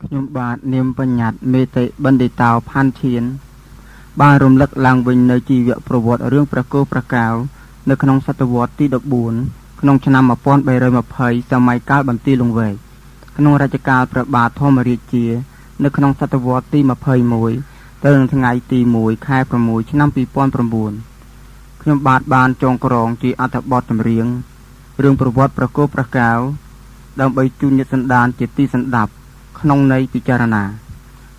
ខ្ញុំបាទនាមបញ្ញត្តិមេតិបណ្ឌិតោផាន់ឈៀនបានរំលឹកឡើងវិញនៅជីវប្រវត្តិរឿងព្រះគោព្រះកែវនៅក្នុងសតវត្សទី14ក្នុងឆ្នាំ1320សម័យកាលបន្ទាយលង្វែកក្នុងរជ្ជកាលព្រះបាទធម្មរាជានៅក្នុងសតវត្សទី21ទៅនឹងថ្ងៃទី1ខែ6ឆ្នាំ2009ខ្ញុំបានចងក្រងជាអត្ថបទចម្រៀងរឿងប្រវត្តិព្រះគោព្រះកែវដើម្បីជូនញាតិសន្តានជាទីសន្តាប់ក្នុងន័យពិចារណា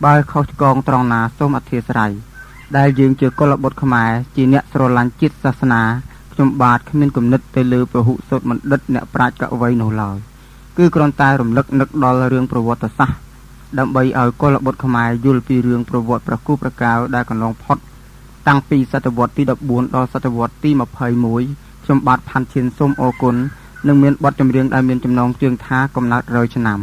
បើខុសឆ្គងត្រង់ណាសូមអធិស្ឋានដែលយើងជាកុលបុត្រខ្មែរជាអ្នកស្រឡាញ់ជាតិសាសនាខ្ញុំបាទគ្មានគំនិតទៅលើពហុសូត្របណ្ឌិតអ្នកប្រាជ្ញកវីនោះឡើយគឺគ្រាន់តែរំលឹកនឹកដល់រឿងប្រវត្តិសាស្ត្រដើម្បីឲ្យកុលបុត្រខ្មែរយល់ពីរឿងប្រវត្តិព្រះគោព្រះកែវដែលកន្លងផុតតាំងពីសតវត្សទី14ដល់សតវត្សទី21ខ្ញុំបាទផាន់ឈៀនសូមអរគុណនិងមានបទចម្រៀងដែលមានចំណងជើងថាកំណើត100ឆ្នាំ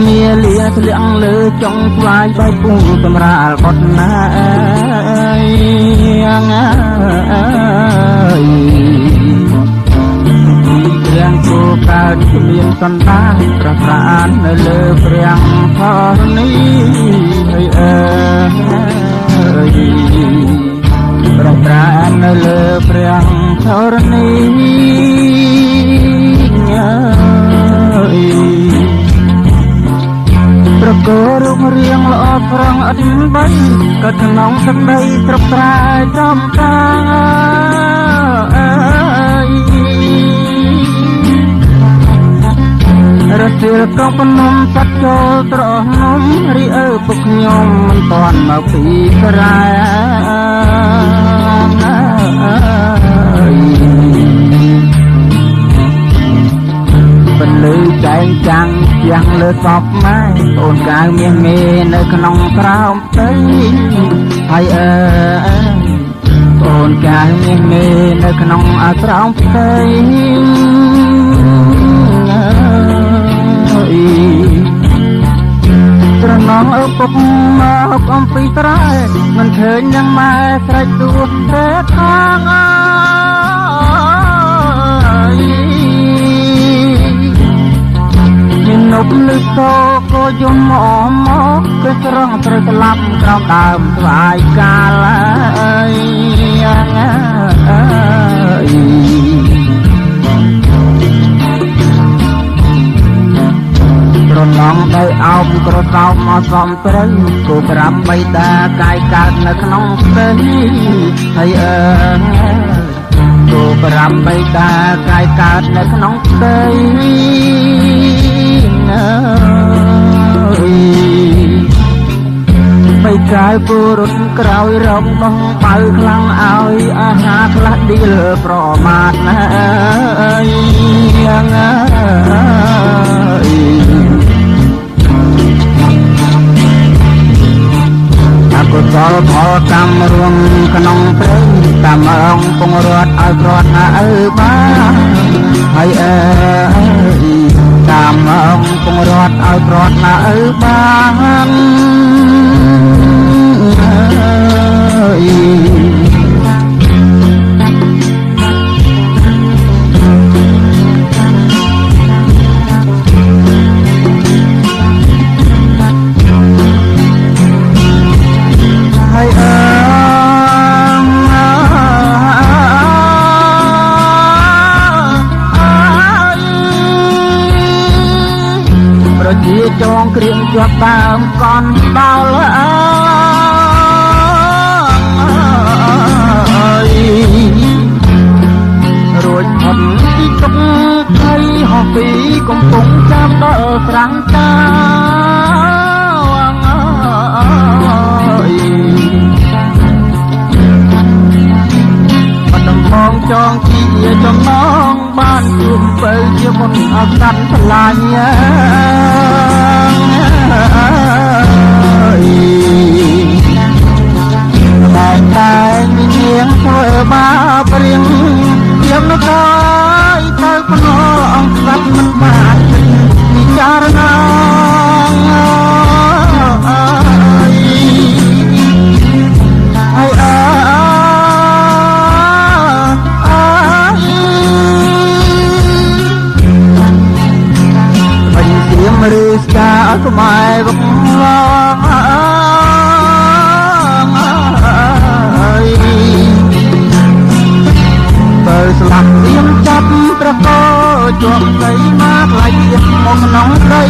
មានលៀធ្លាក់លើចុងស្វាយបៃពុងសម្រាលបត់ណាព្រះគោកើតមានសន្តានប្រប្រាននៅលើព្រះធរណីហើយប្រប្រាននៅលើព្រះធរណីប្រកោរូបរាងល្អប្រងអត់បីក៏ក្នុងទឹកដីស្រុកស្រែចំការរសៀលក៏ពនំសាត់ចូលត្រនំរីអើពុកខ្ញុំមិនតាន់មកពីក្រែបន្លឺចែងចាំងយ៉ាងលើសពម៉ែអូនកៅមាសមេនៅក្នុងក្រោមផ្ទៃហើយអូនកៅមាសមេនៅក្នុងក្រោមផ្ទៃត្រណងឪពុកមកអំពីត្រែមិនឃើញនឹងម៉ែស្រែកទួទេខាងនប់លឹកតក៏យំមកគឺស្រងត្រូវស្លាប់ក្រោមដើមស្វាយកាលប្រឡងដោយអោបក្រសោបមកសំត្រូវគូប្រាប់បៃតាកាយកើតនៅក្នុងផ្ទៃហើយគូប្រាប់បៃតាកាយកើតនៅក្នុងផ្ទៃបៃកាយពុរុតក្រោយរំបងបើខ្លាំងឲ្យអាហារខ្លះឌីលប្រមាថណាអកុសលផលកម្មរួមក្នុងព្រៃតាមអង្គពងរត់ឲ្យប្រត់ណាបានហើយតាមអង្គពងរត់ឲ្យប្រត់ណាបានជាចងគ្រៀងជាប់ដើមកន់ដល់រួចផុតពីទុកភ័យហោះពីកំពុងចាំដល់ត្រាំងតា ចងជាចំណងបា បានជួបបើជាមុនអត់ស្ដាប់ឆ្លាញ់តែមាននាងធ្វើបាបរៀងទៀមនៅក្រោយទៅភ្នល់អង្គស្ដាប់មិនបានពិចារណាឬស្កាខ្មែរវកឡងបើស្លាប់ទៀមចាប់ប្រកោជាប់ស្អីមកខ្លាចទៀតមកក្នុងព្រៃ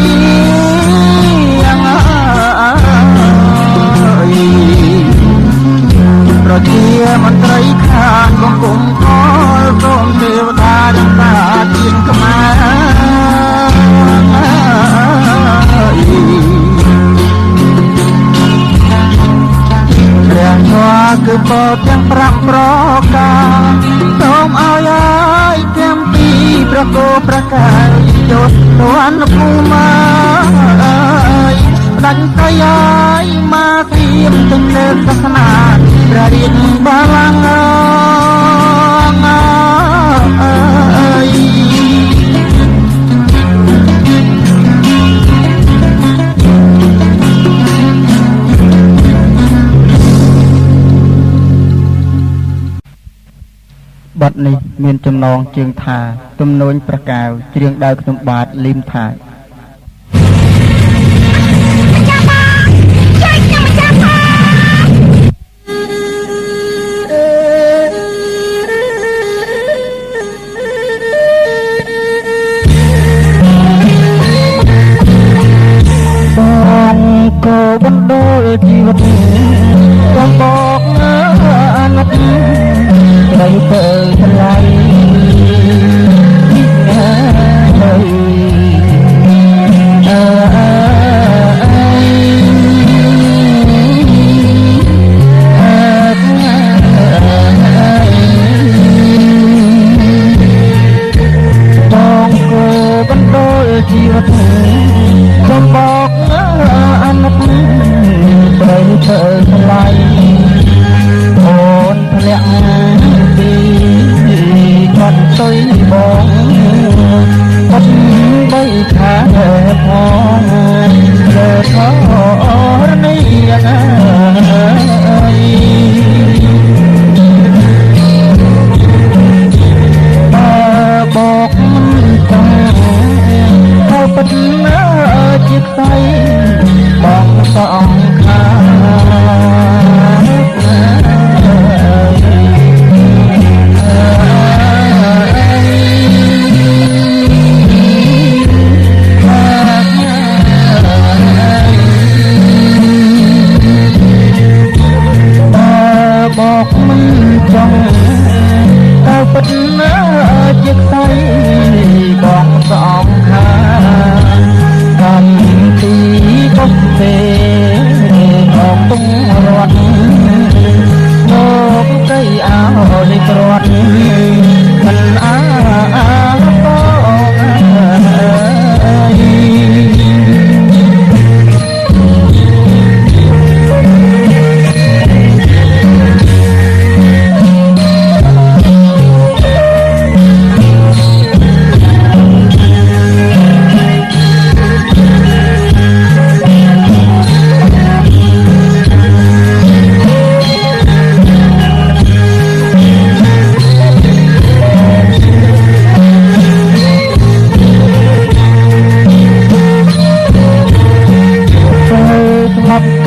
ប្រជាមន្ត្រីខានបង្គំខលសូមទេវតារក្សាទៀនខ្មែរព្រះធម៌គឺពោលទាំង5ប្រការសូមឲ្យទាំងពីរប្រកោប្រកាយយោទអនុភូមាដាច់ស្អីឲ្យមកទៀមទាំងលើសាសនាព្រះរាជបល្ល័ង្កបទនេះមានចំណងជើងថាទំនួញប្រកាវច្រៀងដោយខ្ញុំបាទលីមថាបងក៏បណ្ដោយជីវិតបងบอกអនុត្រូវទៅថ្លៃបងក៏បណ្ដោយជីវិតបងบอกអនុត្រូវទៅថ្លៃអូនធ្លាក់ពីគាត់ទុយបងគាត់បីខាផងលើធរនេះบอกមិនចាំទៅពិតណាជាខ្សែបងសងខាบอกមិនចង់ទៅពិតណាជាខ្សែបងសងខាកំទីកុសទេអងទុំរត់មកកៃអោលិក្រត់មិន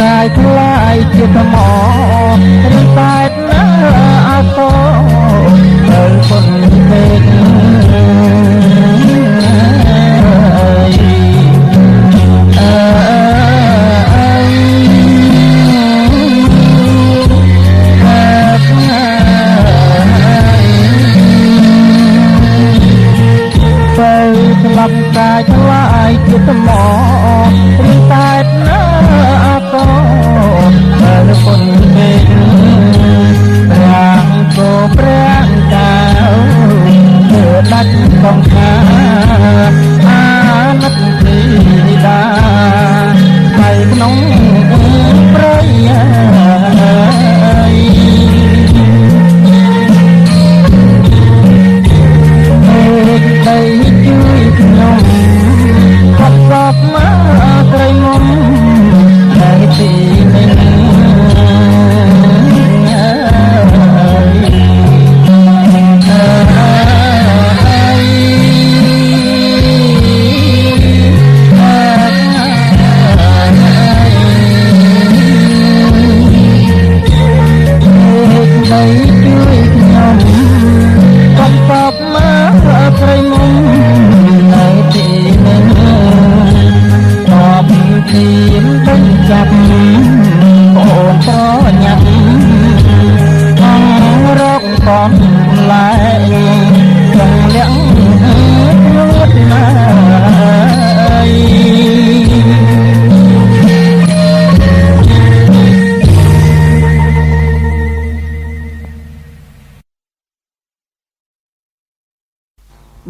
កាយថ្លៃជាថ្មរីតែណាអសទៅពុនពេកស្លាប់កាយថ្លៃជាថ្មរីតែណានៅពុនពេករាងក៏ប្រាំកៅធ្វើដ ចកំថាអាណិតធីតានៅក្នុងព្រៃដីជួយខ្ញុំខត់សពមកត្រីមុំតែទីនេះចាប់អូនប្រញាប់អងរកបំលែងចង់លៀងរួតណាយ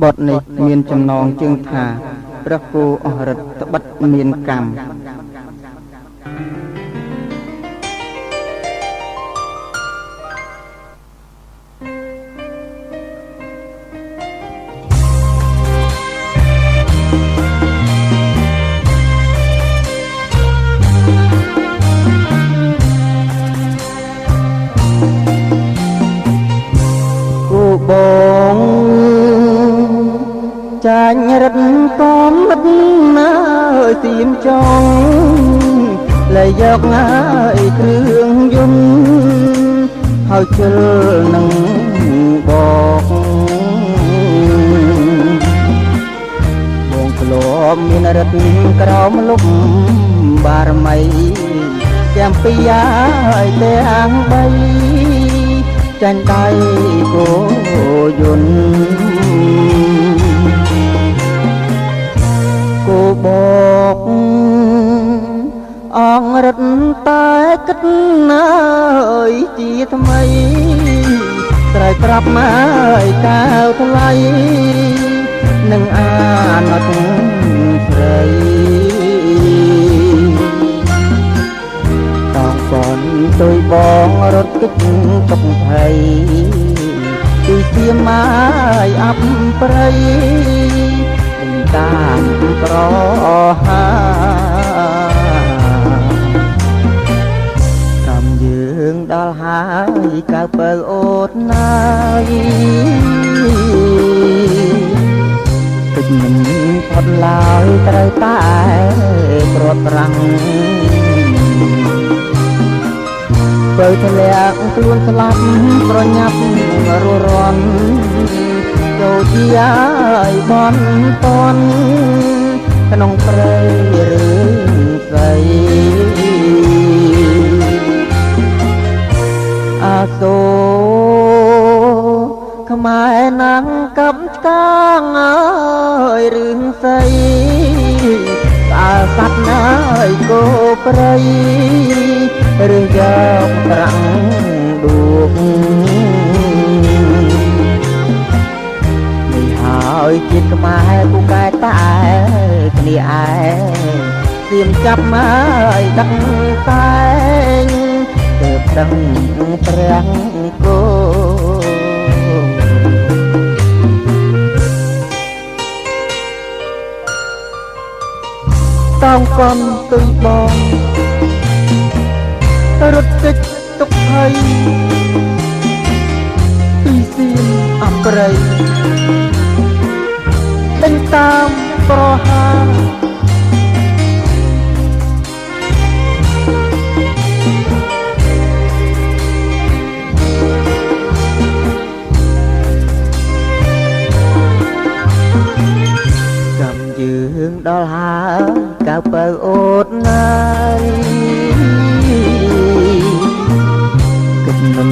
បទនេះមានចំណងជើងថាព្រះគោអស់រិទ្ធត្បិតមានកម្មបងចាញ់រិទ្ធកូនមិត្តណាទៀមចង់លែយកហើយគ្រឿងយន្តហើយជិលនឹងបកបងធ្លាប់មានរិទ្ធក្រោមលុបបារមីទាំងពីរហើយទាំងបីចាញ់ដៃគោយន្តគោបកអងរិទ្ធតែគិតណាអើយជាថ្មីត្រូវប្រាប់មកឲ្យកៅថ្លៃនឹងអាណិតស្រីកូនទុយបងរត់គិតទុកភ័យពីជាម៉ាយអប់ព្រៃតាមប្រហាកំយើងដល់ហើយកៅពើអូតណាយគិតមិនផុតឡើយត្រូវតែព្រាត់ប្រាំងបើធ្លាក់ខ្លួនស្លាប់ប្រញាប់រស់រាន់ចូលជាឲ្យបនតន់ក្នុងព្រៃរឿងស្អីអាសូខ្មែរណាំកັບឆ្កាងអើយរឿងស្អីស្អាតសัตว์ណាយគោព្រៃឬយកប្រាំងដួងនេះហើយជាតិខ្មែរពូកែតែគ្នាឯងសៀមចាប់មកដឹកតែងទើបដឹងព្រះគោតោងកុំទុយបងរត់គេចទុកហើយពីសៀមអប្រៃដេញតាមប្រហាចាំយើងដល់ហើយកៅពើអូតណាយមិន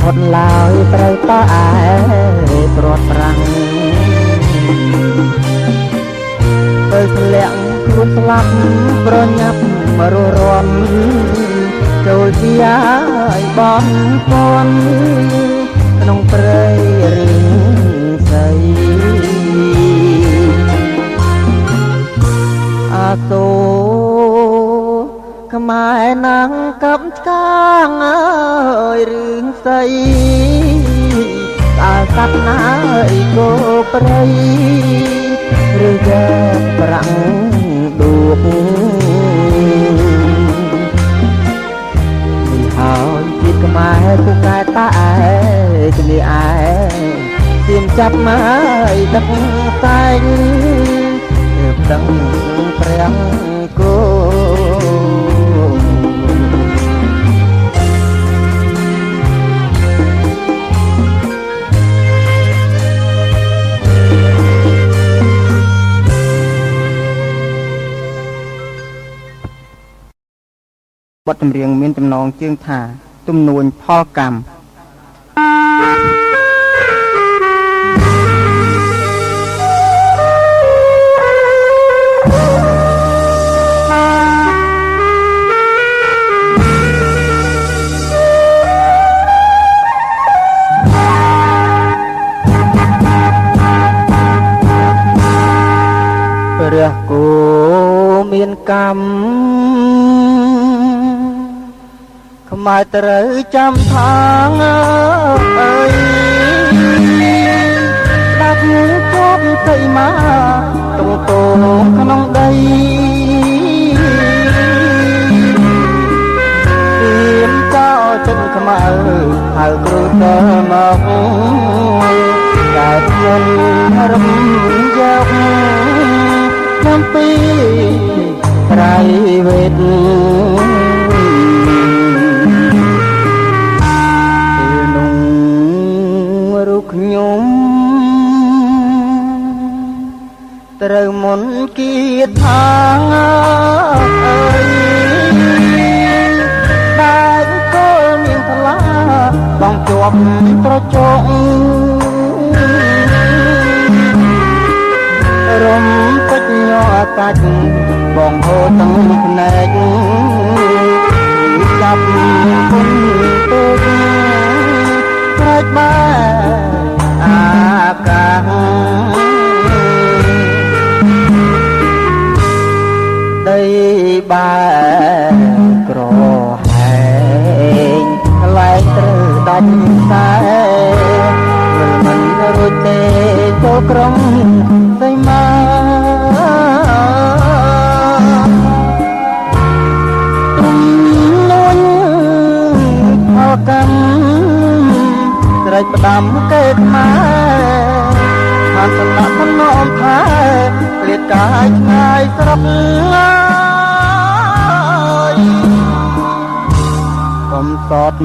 ផុតឡើយត្រូវតែព្រាត់ប្រាំងទៅធ្លាក់ខ្លួនស្លាប់ប្រញាប់រស់រាន់ចូលជាឲ្យបនពន់ក្នុងព្រៃរឿងស្អី នាងកំតាងអើយរឿងស្អីតាសត្វណាយគោព្រៃឬយ៉ាងប្រាំងដួកនេះហើយជាតិខ្មែរពូកែតាឯគ្នាឯងទៀមចាប់មកដឹកតែងប្រឹងប្រាំងគោបទចម្រៀងមានចំណងជើងថាទំនួញផលកម្មព្រះគោមានកម្មខ្មែរត្រូវចាំថាងអើយដាច់ជាប់ស្អីមកតងតងក្នុងដីទៀមចោចិត្តខ្មៅហៅគ្រូទៅមកកើតមានរំយកខ្ញុំពីត្រៃវេទខ្ញុំត្រូវមុនគៀថាអើយតែគោលមានថ្លាបងជាប់ត្រចុករំពេចញ័រកាច់បងហូរទាំងភ្នែកចាប់គុំទៅស្រេចបានអាកាសដីបែក្រហែងខ្លែងត្រូវដាច់ខ្សែវិលមិនរួចទេចូលក្រុងស្អីមកទំនួញផលកម្មស្រេចផ្ដាំកេតខ្មែរបានសំណាក់សំណងថែក្លៀតកាយឆ្ងាយស្រុកកំសត់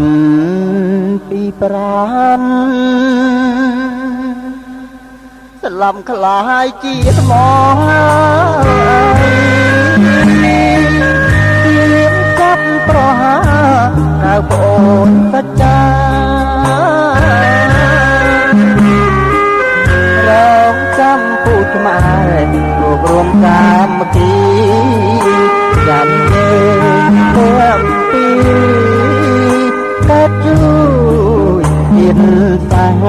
ពីប្រានស្លាប់ខ្លាយជាថ្មទៀមចាប់ប្រហាកៅប្អូនសច្ចារងចាំពូឆ្មារួបរวมសាមគ្គីចាំយើងទាំងពីរកើតជួយទៀតសាំង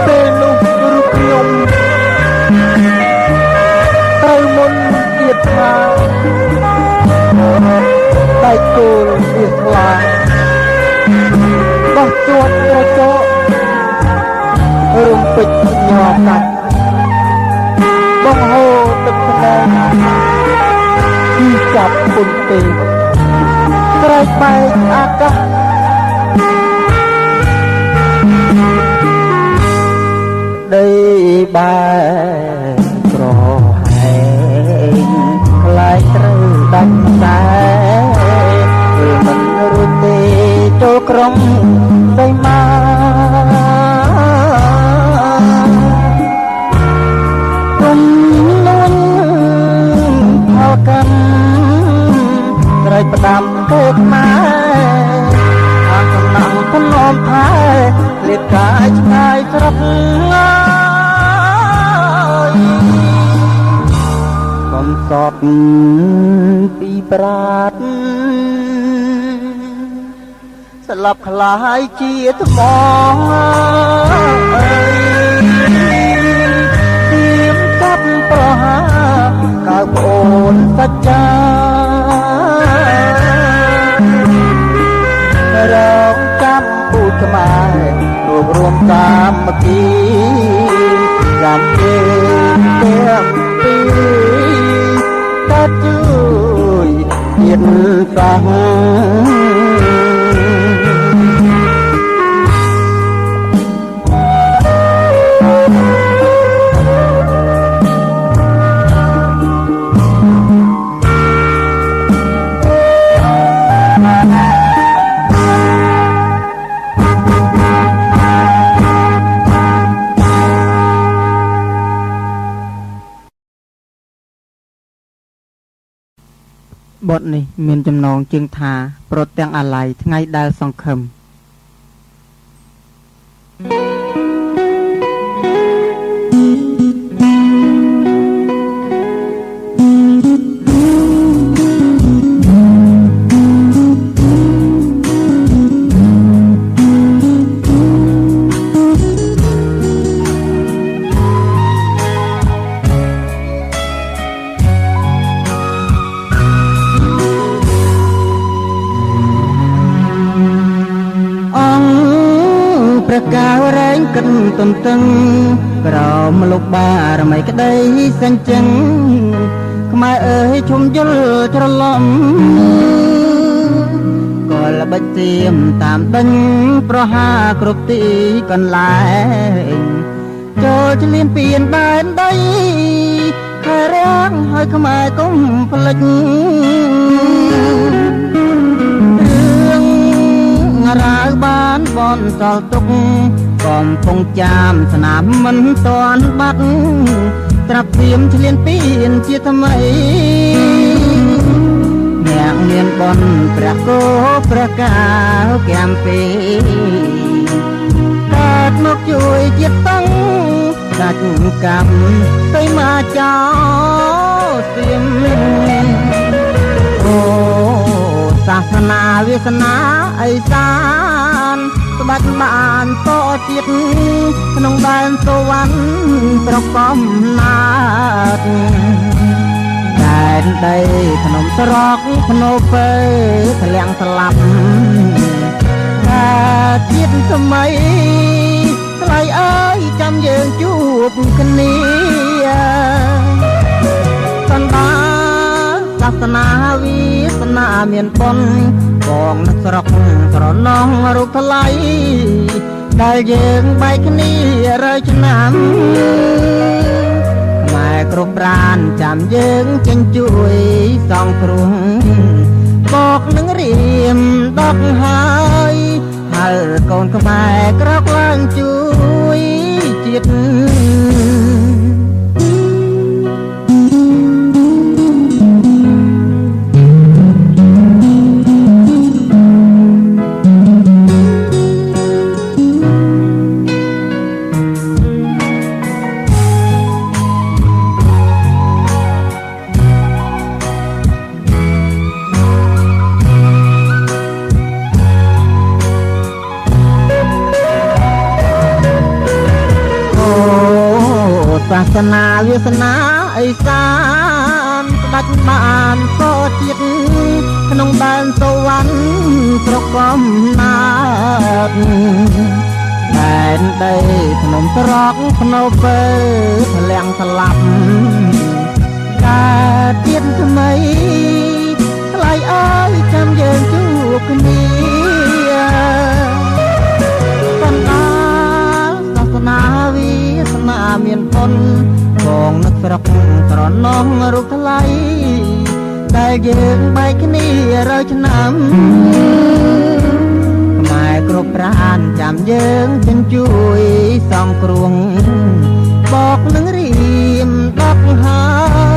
ពេលនោះរូបខ្ញុំត្រូវមុនទៀតថាដៃគោលវាខ្លាបោះជួតត្រចោរំពេចញ័រកាច់បងហូរទឹកភ្នែកពីចាប់ពុនទេស្រែកបែកអាកាសដីបែក្រហែងខ្លាយត្រូវដាច់ខ្សែវាមិនរួចទេចូលក្រុងស្អីមកគុំនួនផលកម្មត្រៃផ្ដាំកេតខ្មែរអានសំណាំសំណំថែក្លៀតកាយឆ្ងាយស្រុកកំសត់ពីប្រាតស្លាប់ខ្លាយជាថ្ម បច្ចារងចាំពូជខ្មែររួបរวมសាមគ្គីចាំទេទាំងពីរក៏ជួយទៀតសាសបទនេះមានចំណងជើងថាប្រត់ទាំងអាល័យថ្ងៃដែលសង្ឃឹមព្រះកាវរែងកិនទន្ទឹងក្រោមលោកបារមីក្តីសញ្ជឹងខ្មែរអើយជុំយល់ច្រឡំក៏ល្បិចទៀមតាមដេញប្រហាគ្រប់ទីកន្លែងចូលឆ្លៀនពៀនបែនដីខែរាំងហើយខ្មែរកុំផ្លិចរាវបានបនសល់ទុកកំពុងចាំស្នាមមិនតាន់បាត់ត្រាប់ទៀមឆ្លៀនពៀនជាថ្មីអ្នកមានបនព្រះគោព្រះកាវគាំពីកើតមកជួយជាតិតាំងដាច់កម្មទៅមកចោសៀមអូសាសនាវាសនាអីសានស្បាច់បានតទៀតក្នុងដែនសវណ្ណប្រកំណាតដែនដីភ្នំស្រកភ្នោពេធ្លាំងស្លាប់តែជាតិថ្មីថ្លៃអើយចាំយើងជួបគ្នាសន្តាសាសនាវាសនាមានបុណ្យបងនឹកស្រុកស្រណោះរូបថ្លៃដែលយើងបែកគ្នារើឆ្នាំខ្មែរគ្រប់ប្រានចាំយើងចេញជួយសងគ្រោះបកនឹងរៀមដកហើយហើយកូនខ្មែរក្រោកឡើងជួយជាតិសាសនាវាសនាអីសានស្ដេចបានក៏ជាតិក្នុងដែនសវណ្ណប្រកំណាតដែនដីភ្នំស្រកភ្នោពេធ្លាំងស្លាប់កើតជាតិថ្មីថ្លៃអើយចាំយើងជួបគ្នាសាសនាវាសនាមានបុណ្យបងនឹកស្រុកស្រណោះរូបថ្លៃដែលយើងបែកគ្នារើឆ្នាំខ្មែរគ្រប់ប្រានចាំយើងចិនជួយសងគ្រោះបកនឹងរៀមដកហើ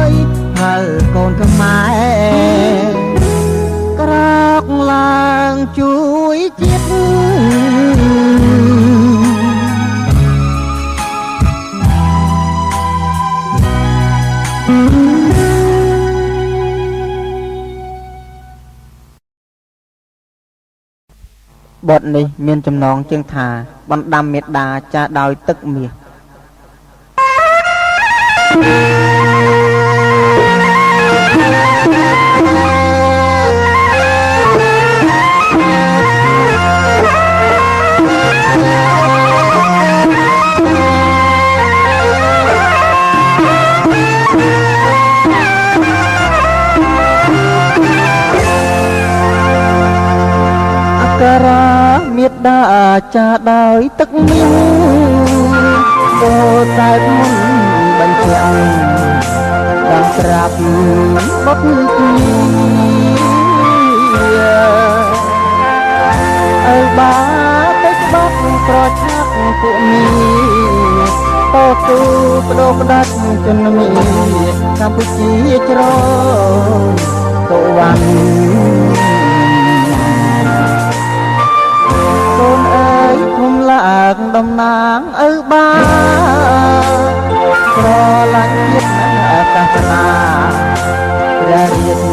យហើយកូនខ្មែរក្រោកឡើងជួយជាតិបទនេះមានចំណងជើងថាបណ្ដាំមេត្តាចាដោយទឹកមាស ការ៉ាមេត្តាចាដោយទឹកមានពោតែមុនបញ្ជាក់ដល់ក្រាបបុតគ្នាអើបាទៅច្បាប់ប្រឆាក់ពួកមានតទូបដូរផ្ដាច់ជនមានកម្ពុជាច្រកទៅវ៉ាន់កូនអើយធំឡើងតំណាងអើបាស្រឡាញ់ជាតិអាកាសនាព្រះរាជ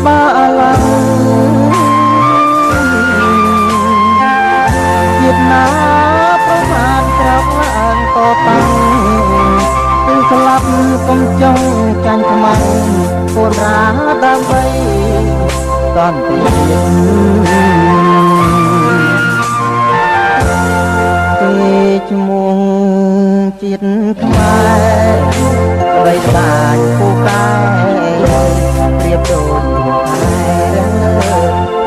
បាឡើងជាតិណាប្រមាណក្រោកឡើងតតាំងគឺស្លាប់កុំចង់ចាញ់ខ្មាំងកូនរាដើម្បីតន្ទាឈ្មោះជាតិខ្មែរបីបាញ់ពូកែប្រៀបដូចខែ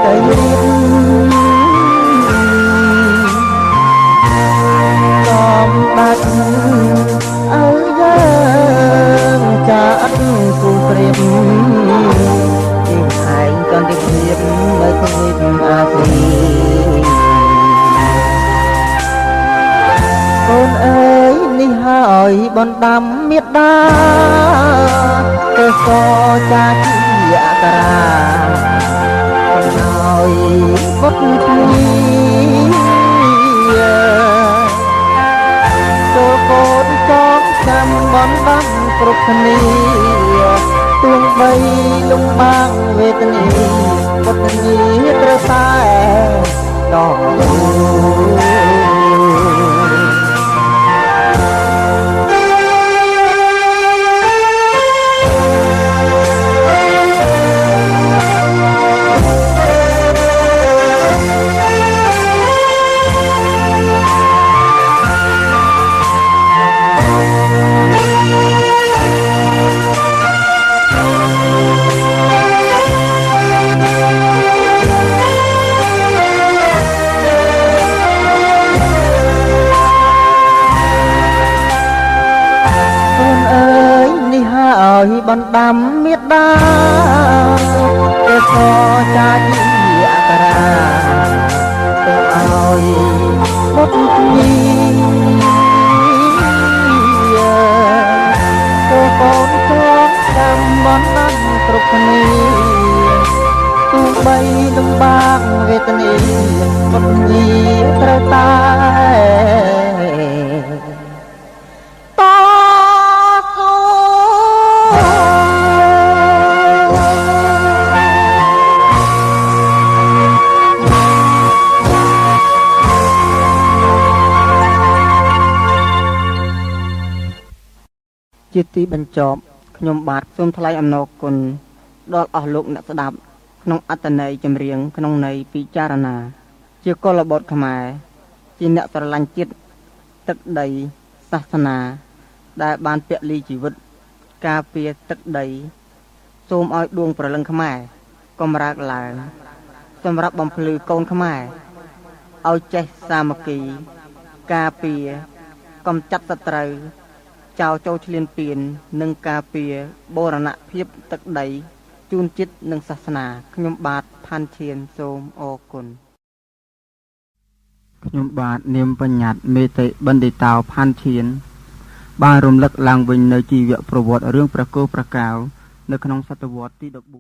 ទៅរៀបកំដាច់អើយើងចាត់គូព្រៀបជាខែងកន្តិព្រៀបនៅទ្វីបអាស៊ីកូនអើយនេះហើយបណ្ដាំមេត្តាទៅសចាជាអក្សរាបណ្ដោយបុតគ្នាចូលកូនចងចាំបណ្ដាំគ្រប់គ្នាទោះបីលំបាកវេទនាបុតគ្នាត្រូវតែតបណ្ដាំមេត្តាទៅសចាជាអក្សរាទៅឲ្យបុតគ្នាទៅកូនចងចាំបណ្ដាំគ្រប់គ្នាទោះបីលំបាកវេទនាបុតគ្នាត្រូវតែជាទីបញ្ចប់ខ្ញុំបាទសូមថ្លែងអំណរគុណដល់អស់លោកអ្នកស្ដាប់ក្នុងអត្ថន័យចម្រៀងក្នុងន័យពិចារណាជាកុលបុត្រខ្មែរជាអ្នកស្រឡាញ់ជាតិទឹកដីសាសនាដែលបានពលីជីវិតការពារទឹកដីសូមឲ្យដួងព្រលឹងខ្មែរកំរើកឡើងសម្រាប់បំភ្លឺកូនខ្មែរឲ្យចេះសាមគ្គីការពារកំចាត់សត្រូវចៅចូលឈ្លានពាននិងការពារបូរណភាពទឹកដីជូនជាតិនិងសាសនាខ្ញុំបាទផាន់ឈៀនសូមអរគុណខ្ញុំបាទនាមបញ្ញត្តិមេតិបណ្ឌិតោផាន់ឈៀនបានរំលឹកឡើងវិញនៅជីវប្រវត្តិរឿងព្រះគោព្រះកែវនៅក្នុងសតវត្សទី14